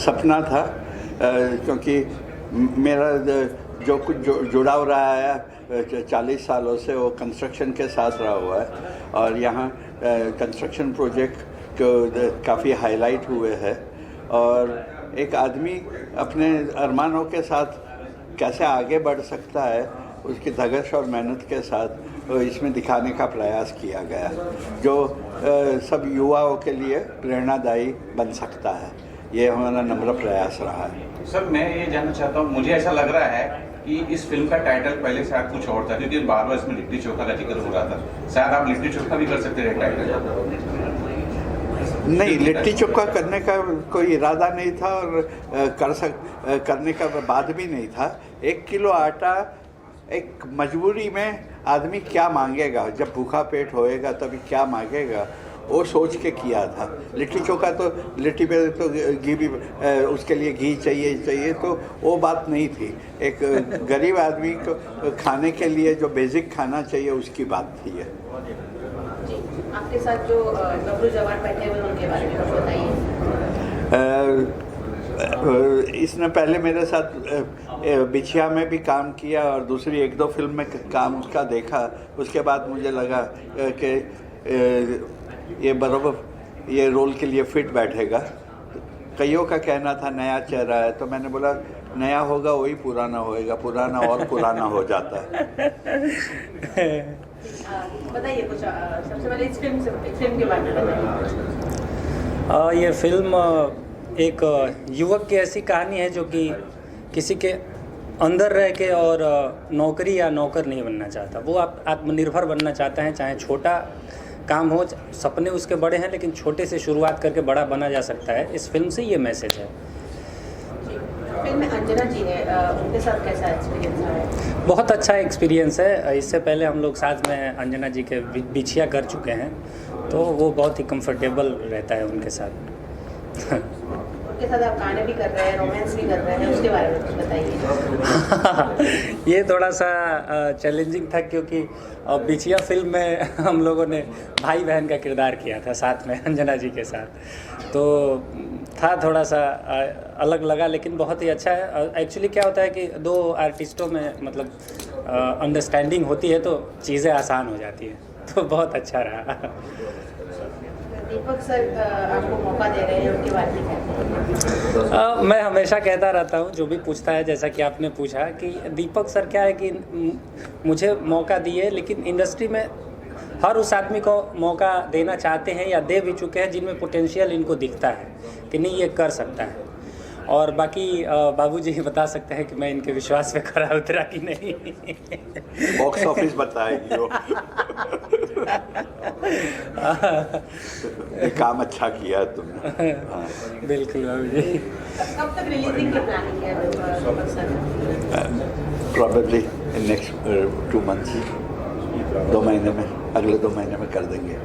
सपना था, क्योंकि मेरा जो कुछ जुड़ाव रहा है 40 सालों से वो कंस्ट्रक्शन के साथ रहा हुआ है, और यहाँ कंस्ट्रक्शन प्रोजेक्ट काफ़ी हाईलाइट हुए हैं। और एक आदमी अपने अरमानों के साथ कैसे आगे बढ़ सकता है, उसकी धगश और मेहनत के साथ इसमें दिखाने का प्रयास किया गया, जो सब युवाओं के लिए प्रेरणादायी बन सकता है। ये हमारा नम्र प्रयास रहा है। सर, मैं ये जानना चाहता हूँ, मुझे ऐसा लग रहा है कि इस फिल्म का टाइटल पहले शायद कुछ और था, क्योंकि बार बार इसमें लिट्टी चोखा का जिक्र हो रहा था। शायद आप लिट्टी चोखा भी कर सकते रहे टाइटल। नहीं, लिट्टी चोखा करने का कोई इरादा नहीं था, और करने का बाद भी नहीं था। 1 किलो आटा एक मजबूरी में आदमी क्या मांगेगा, जब भूखा पेट होएगा तभी क्या मांगेगा, वो सोच के किया था। लिट्टी चोखा तो लिट्टी पे तो घी भी, उसके लिए घी चाहिए, तो वो बात नहीं थी। एक गरीब आदमी को खाने के लिए जो बेसिक खाना चाहिए उसकी बात थी। आपके साथ जो गबरू जवान बैठे हुए उनके बारे में कुछ बताइए। इसने पहले मेरे साथ बिछिया में भी काम किया और दूसरी 1-2 फिल्म में काम उसका देखा। उसके बाद मुझे लगा कि ये बराबर ये रोल के लिए फिट बैठेगा। कईयों का कहना था नया चेहरा है, तो मैंने बोला नया होगा वही पुराना होएगा, पुराना और पुराना हो जाता है। बताइए कुछ, सबसे पहले इस फिल्म के बारे में बताइए। ये फिल्म एक युवक की ऐसी कहानी है जो कि किसी के अंदर रह के और नौकरी या नौकर नहीं बनना चाहता। वो आप आत्मनिर्भर बनना चाहते हैं, चाहे छोटा काम हो, सपने उसके बड़े हैं, लेकिन छोटे से शुरुआत करके बड़ा बना जा सकता है। इस फिल्म से ये मैसेज है। फिल्म में अंजना जी है, उनके साथ कैसा एक्सपीरियंस है? बहुत अच्छा एक्सपीरियंस है। इससे पहले हम लोग साथ में अंजना जी के बिछिया कर चुके हैं, तो वो बहुत ही कंफर्टेबल रहता है उनके साथ। उनके साथ आप गाने भी कर रहे हैं, रोमांस भी कर रहे हैं, उसके बारे में कुछ बताइए। ये थोड़ा सा चैलेंजिंग था, क्योंकि बिछिया फिल्म में हम लोगों ने भाई बहन का किरदार किया था साथ में अंजना जी के साथ, तो था थोड़ा सा अलग लगा, लेकिन बहुत ही अच्छा है। एक्चुअली क्या होता है कि 2 आर्टिस्टों में मतलब अंडरस्टैंडिंग होती है तो चीज़ें आसान हो जाती हैं, तो बहुत अच्छा रहा। दीपक सर आपको मौका दे रहे हैं, उनके बारे में क्या? मैं हमेशा कहता रहता हूँ, जो भी पूछता है, जैसा कि आपने पूछा कि दीपक सर क्या है कि मुझे मौका दिए, लेकिन इंडस्ट्री में हर उस आदमी को मौका देना चाहते हैं या दे भी चुके हैं जिनमें पोटेंशियल इनको दिखता है कि नहीं ये कर सकता है। और बाकी बाबूजी बता सकते हैं कि मैं इनके विश्वास पे खरा उतरा कि नहीं। बॉक्स ऑफिस बताएगी वो। ये काम अच्छा किया तुमने। बिल्कुल बाबूजी। कब तक रिलीजिंग की प्लानिंग है? प्रॉबेबली इन नेक्स्ट 2 मंथ्स, 2 महीने में, अगले 2 महीने में कर देंगे।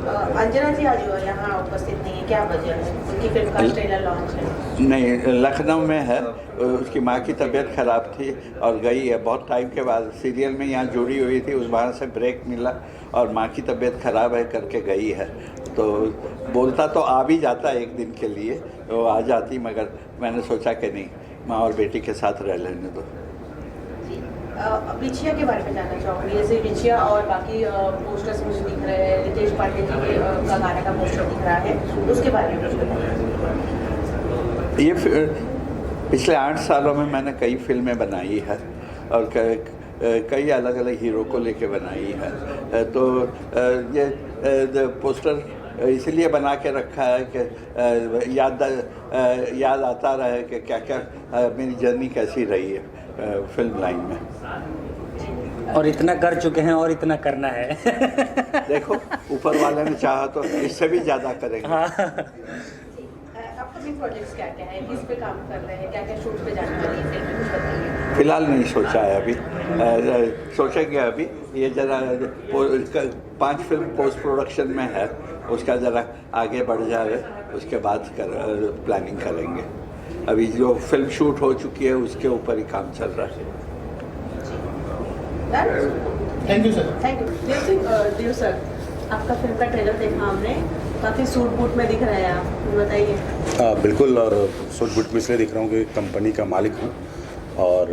अंजना जी आज यहाँ उपस्थित नहीं है, क्या वजह है? उनकी फिल्म का ट्रेलर लॉन्च है। नहीं, लखनऊ में है। उसकी माँ की तबीयत ख़राब थी और गई है बहुत टाइम के बाद। सीरियल में यहाँ जुड़ी हुई थी, उस वहाँ से ब्रेक मिला और माँ की तबीयत ख़राब है करके गई है। तो बोलता तो आ भी जाता एक दिन के लिए, वो आ जाती, मगर मैंने सोचा कि नहीं, माँ और बेटी के साथ रह लेने दो। बिछिया के बारे में जानना चाहूँगी। जैसे बिछिया और बाकी पोस्टर्स मुझे दिख रहे हैं, रितेश पांडे जी के का गाने का पोस्टर दिख रहा है, उसके बारे में कुछ बताइए। ये पिछले 8 सालों में मैंने कई फिल्में बनाई है और कई अलग अलग हीरो को लेके बनाई है। तो ये पोस्टर इसलिए बना के रखा है कि याद आता रहे कि क्या क्या मेरी जर्नी कैसी रही है फिल्म लाइन में। और इतना कर चुके हैं और इतना करना है। देखो, ऊपर वाले ने चाहा तो इससे भी ज़्यादा करेंगे। हाँ। अपकमिंग प्रोजेक्ट्स क्या क्या है, किस पे काम कर रहे हैं, क्या क्या शूट पे जाने वाली है, कुछ बताइए। फिलहाल नहीं सोचा है अभी, सोचेंगे अभी। ये ज़रा 5 फिल्म पोस्ट प्रोडक्शन में है, उसका ज़रा आगे बढ़ जाए, उसके बाद प्लानिंग करेंगे। अभी जो फिल्म शूट हो चुकी है उसके ऊपर ही काम चल रहा है। Thank you sir. Thank you Dev sir, आपका फिल्म का ट्रेलर देखा हमने, काफ़ी सूट बूट में दिख रहे हैं आप, बताइए। बिल्कुल, और सूट बूट में इसलिए दिख रहा हूँ कि कंपनी का मालिक हूँ और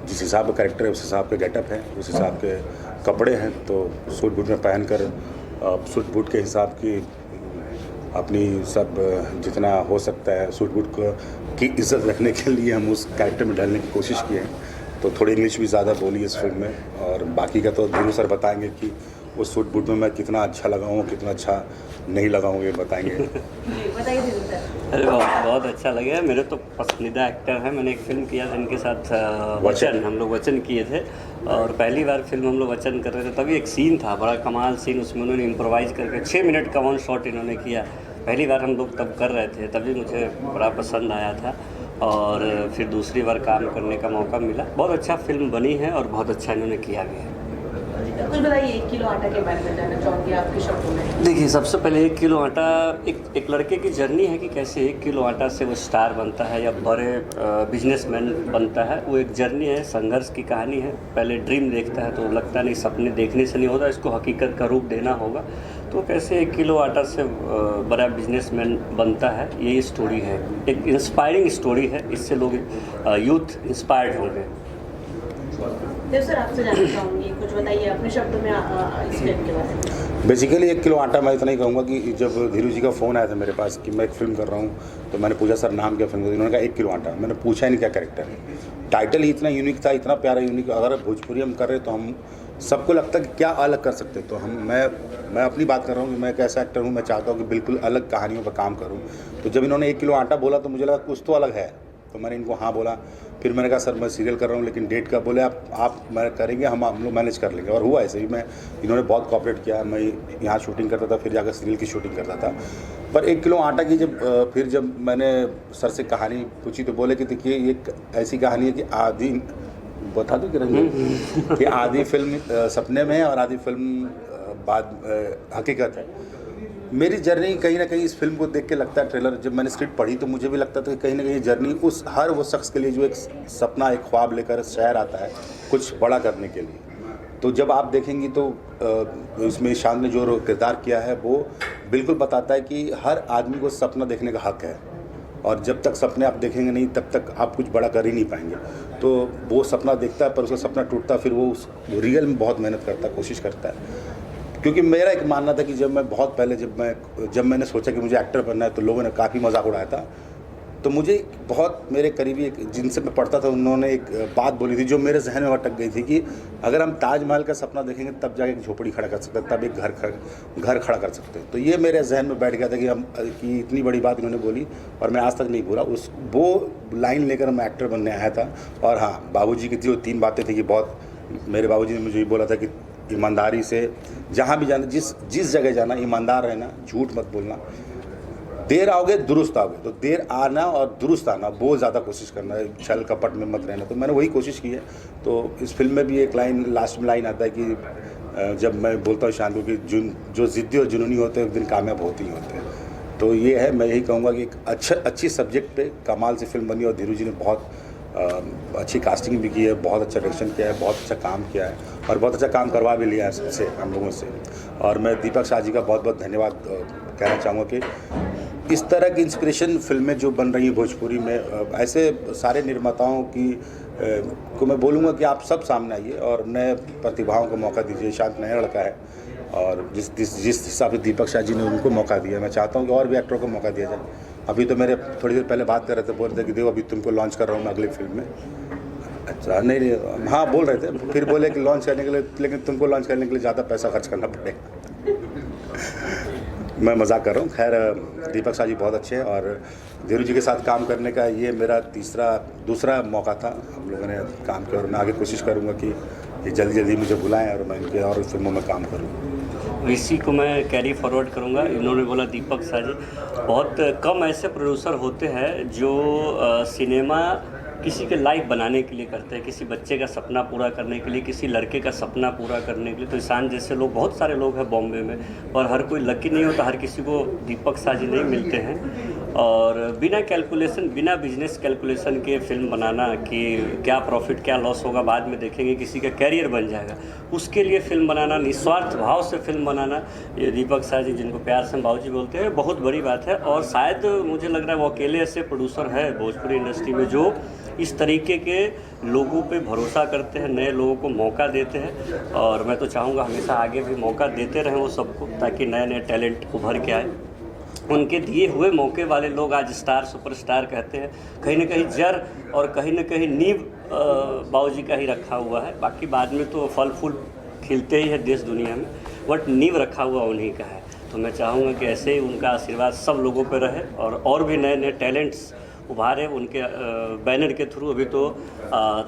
जिस हिसाब का कैरेक्टर है उस हिसाब के गेटअप है, उस हिसाब के कपड़े हैं, तो सूट बूट में पहनकर सूट बूट के हिसाब की अपनी सब जितना हो सकता है सूट बूट को की इज्जत रखने के लिए हम उस कैरेक्टर में डालने की कोशिश किए हैं। तो थोड़ी इंग्लिश भी ज़्यादा बोली इस फिल्म में, और बाकी का तो धीरू सर बताएंगे कि उस सूट बूट में मैं कितना अच्छा लगा हूँ, कितना अच्छा नहीं लगा हूँ, ये बताएंगे। बताइए धीरू सर। अरे बहुत अच्छा लगा। मेरे तो पसंदीदा एक्टर हैं। मैंने एक फ़िल्म किया था इनके साथ वचन, हम लोग वचन किए थे और पहली बार फिल्म हम लोग वचन कर रहे थे। तभी एक सीन था, बड़ा कमाल सीन, उसमें उन्होंने इम्प्रोवाइज़ करके 6 मिनट का वन शॉट इन्होंने किया। पहली बार हम लोग तब कर रहे थे, तभी मुझे बड़ा पसंद आया था और फिर दूसरी बार काम करने का मौका मिला। बहुत अच्छा फिल्म बनी है और बहुत अच्छा इन्होंने किया भी है। कुछ बताइए 1 किलो आटा के बारे में जानना चाहूँगी आपके शब्दों में। देखिए, सबसे पहले 1 किलो आटा एक लड़के की जर्नी है कि कैसे 1 किलो आटा से वो स्टार बनता है या बड़े बिजनेसमैन बनता है। वो एक जर्नी है, संघर्ष की कहानी है। पहले ड्रीम देखता है तो लगता नहीं, सपने देखने से नहीं होता, इसको हकीकत का रूप देना होगा। तो कैसे 1 किलो आटा से बड़ा बिजनेसमैन बनता है, यही स्टोरी है। एक इंस्पायरिंग स्टोरी है, इससे लोग यूथ इंस्पायर्ड होंगे। देव सर, आपसे जानना चाहूँगी, कुछ बताइए अपने शब्दों में इस फिल्म के बारे में। बेसिकली 1 किलो आटा मैं इतना ही कहूँगा कि जब धीरू जी का फ़ोन आया था मेरे पास कि मैं एक फ़िल्म कर रहा हूँ, तो मैंने पूछा सर नाम क्या फिल्म, उन्होंने कहा 1 किलो आटा। मैंने पूछा ही नहीं क्या कैरेक्टर है, टाइटल ही इतना यूनिक था, इतना प्यारा यूनिक। अगर भोजपुरी हम कर रहे तो हम सबको लगता है कि क्या अलग कर सकते, तो मैं अपनी बात कर रहा हूँ कि मैं एक ऐसा एक्टर हूँ, मैं चाहता हूँ कि बिल्कुल अलग कहानियों पर काम करूँ। तो जब इन्होंने 1 किलो आटा बोला तो मुझे लगा कुछ तो अलग है, तो मैंने इनको हाँ बोला। फिर मैंने कहा सर मैं सीरियल कर रहा हूँ लेकिन डेट का बोले आप मैं करेंगे, हम लोग मैनेज कर लेंगे, और हुआ ऐसे ही। इन्होंने बहुत कॉपरेट किया। मैं यहाँ शूटिंग करता था, फिर जाकर सीरियल की शूटिंग करता था। पर 1 किलो आटा की जब मैंने सर से कहानी पूछी तो बोले कि देखिए ये ऐसी कहानी है कि आधी, बता दो कि आधी फिल्म सपने में है और आधी फिल्म बाद हकीकत है। मेरी जर्नी कहीं ना कहीं इस फिल्म को देख के लगता है, ट्रेलर जब मैंने स्क्रिप्ट पढ़ी तो मुझे भी लगता था कि कहीं ना कहीं जर्नी उस हर वो शख्स के लिए जो एक सपना, एक ख्वाब लेकर शहर आता है कुछ बड़ा करने के लिए। तो जब आप देखेंगी तो इसमें ईशान ने जो किरदार किया है वो बिल्कुल बताता है कि हर आदमी को सपना देखने का हक है, और जब तक सपने आप देखेंगे नहीं तब तक आप कुछ बड़ा कर ही नहीं पाएंगे। तो वो सपना देखता है पर उसका सपना टूटता, फिर वो उस रियल में बहुत मेहनत करता है, कोशिश करता है। क्योंकि मेरा एक मानना था कि जब मैं बहुत पहले जब मैंने सोचा कि मुझे एक्टर बनना है तो लोगों ने काफ़ी मजाक उड़ाया था। तो मुझे बहुत मेरे करीबी जिनसे मैं पढ़ता था उन्होंने एक बात बोली थी जो मेरे जहन में अटक गई थी कि अगर हम ताजमहल का सपना देखेंगे तब जाके एक झोपड़ी खड़ा कर सकते हैं, तब एक घर खड़ा कर सकते हैं। तो ये मेरे जहन में बैठ गया था कि इतनी बड़ी बात इन्होंने बोली और मैं आज तक नहीं भूला। वो लाइन लेकर मैं एक्टर बनने आया था। और हाँ, बाबूजी की थी वो 3 बातें थी कि बहुत, मेरे बाबूजी ने मुझे ये बोला था कि ईमानदारी से जहाँ भी जाना, जिस जगह जाना ईमानदार रहना, झूठ मत बोलना, देर आओगे दुरुस्त आओगे। तो देर आना और दुरुस्त आना वो ज़्यादा कोशिश करना है, छल कपट में मत रहना। तो मैंने वही कोशिश की है। तो इस फिल्म में भी एक लाइन, लास्ट में लाइन आता है कि जब मैं बोलता हूँ शान को कि जो ज़िद्दी और जुनूनी होते हैं एक दिन कामयाब होते ही होते हैं। तो ये है, मैं यही कहूँगा कि एक अच्छी सब्जेक्ट पे कमाल से फिल्म बनी और धीरू जी ने बहुत अच्छी कास्टिंग भी की है, बहुत अच्छा डायरेक्शन किया है, बहुत अच्छा काम किया है और बहुत अच्छा काम करवा भी लिया है सबसे, हम लोगों से। और मैं दीपक शाह जी का बहुत बहुत धन्यवाद कहना चाहूँगा कि इस तरह की इंस्पिरेशन फिल्में जो बन रही हैं भोजपुरी में, ऐसे सारे निर्माताओं की को मैं बोलूँगा कि आप सब सामने आइए और नए प्रतिभाओं को मौका दीजिए। शांत नया लड़का है और जिस हिसाब से दीपक शाह जी ने उनको मौका दिया, मैं चाहता हूँ कि और भी एक्टरों को मौका दिया जाए। अभी तो मेरे थोड़ी देर पहले बात कर रहे थे, बोल रहे थे कि देखो अभी तुमको लॉन्च कर रहा हूँ मैं अगली फिल्म में। अच्छा, नहीं, हाँ बोल रहे थे, फिर बोले कि लॉन्च करने के लिए, लेकिन तुमको लॉन्च करने के लिए ज़्यादा पैसा खर्च करना पड़ेगा। मैं मजाक कर रहा हूँ। खैर, दीपक शाह जी बहुत अच्छे हैं और धीरू जी के साथ काम करने का ये मेरा दूसरा मौका था। हम लोगों ने काम किया और मैं आगे कोशिश करूँगा कि ये जल्दी मुझे बुलाएं और मैं इनके और फिल्मों में काम करूँ। इसी को मैं कैरी फॉरवर्ड करूँगा। इन्होंने बोला दीपक शाह जी, बहुत कम ऐसे प्रोड्यूसर होते हैं जो सिनेमा किसी के लाइफ बनाने के लिए करते हैं, किसी बच्चे का सपना पूरा करने के लिए, किसी लड़के का सपना पूरा करने के लिए। तो ईशान जैसे लोग, बहुत सारे लोग हैं बॉम्बे में, और हर कोई लकी नहीं होता, हर किसी को दीपक शाह जी नहीं मिलते हैं। और बिना कैलकुलेशन, बिना बिजनेस कैलकुलेशन के फिल्म बनाना कि क्या प्रॉफिट क्या लॉस होगा बाद में देखेंगे, किसी का कैरियर बन जाएगा, उसके लिए फिल्म बनाना, निस्वार्थ भाव से फिल्म बनाना, ये दीपक शाह जी जिनको प्यार से हम बाबूजी बोलते हैं, बहुत बड़ी बात है। और शायद मुझे लग रहा है वो अकेले ऐसे प्रोड्यूसर है भोजपुरी इंडस्ट्री में जो इस तरीके के लोगों पे भरोसा करते हैं, नए लोगों को मौका देते हैं। और मैं तो चाहूँगा हमेशा आगे भी मौका देते रहें वो सबको, ताकि नए नए टैलेंट उभर के आए। उनके दिए हुए मौके वाले लोग आज स्टार सुपरस्टार कहते हैं, कहीं ना कहीं जड़ और कहीं ना कहीं नींव बाबूजी का ही रखा हुआ है। बाकी बाद में तो फल फूल खिलते ही है देश दुनिया में, बट नींव रखा हुआ उन्हीं का है। तो मैं चाहूँगा कि ऐसे ही उनका आशीर्वाद सब लोगों पर रहे और भी नए नए टैलेंट्स उभारे उनके बैनर के थ्रू। अभी तो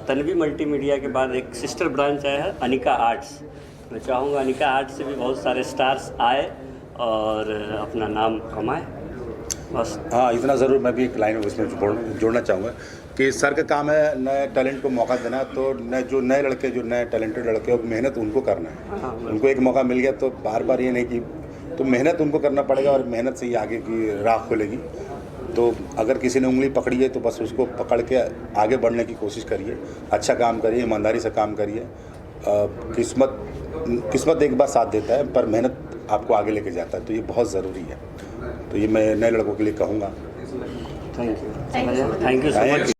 तन्वी मल्टीमीडिया के बाद एक सिस्टर ब्रांच आया है अनिका आर्ट्स। मैं चाहूँगा अनिका आर्ट्स से भी बहुत सारे स्टार्स आए और अपना नाम कमाए, बस। हाँ, इतना ज़रूर मैं भी एक लाइन उसमें जोड़ना चाहूँगा कि सर का काम है नए टैलेंट को मौका देना। तो जो नए लड़के, जो नए टैलेंटेड लड़के हैं, मेहनत उनको करना है। उनको एक मौका मिल गया तो बार बार ये नहीं कि, तो मेहनत उनको करना पड़ेगा और मेहनत से ही आगे की राह खुलेगी। तो अगर किसी ने उंगली पकड़ी है तो बस उसको पकड़ के आगे बढ़ने की कोशिश करिए, अच्छा काम करिए, ईमानदारी से काम करिए। किस्मत एक बार साथ देता है, पर मेहनत आपको आगे लेके जाता है, तो ये बहुत ज़रूरी है। तो ये मैं नए लड़कों के लिए कहूँगा। Thank you so much.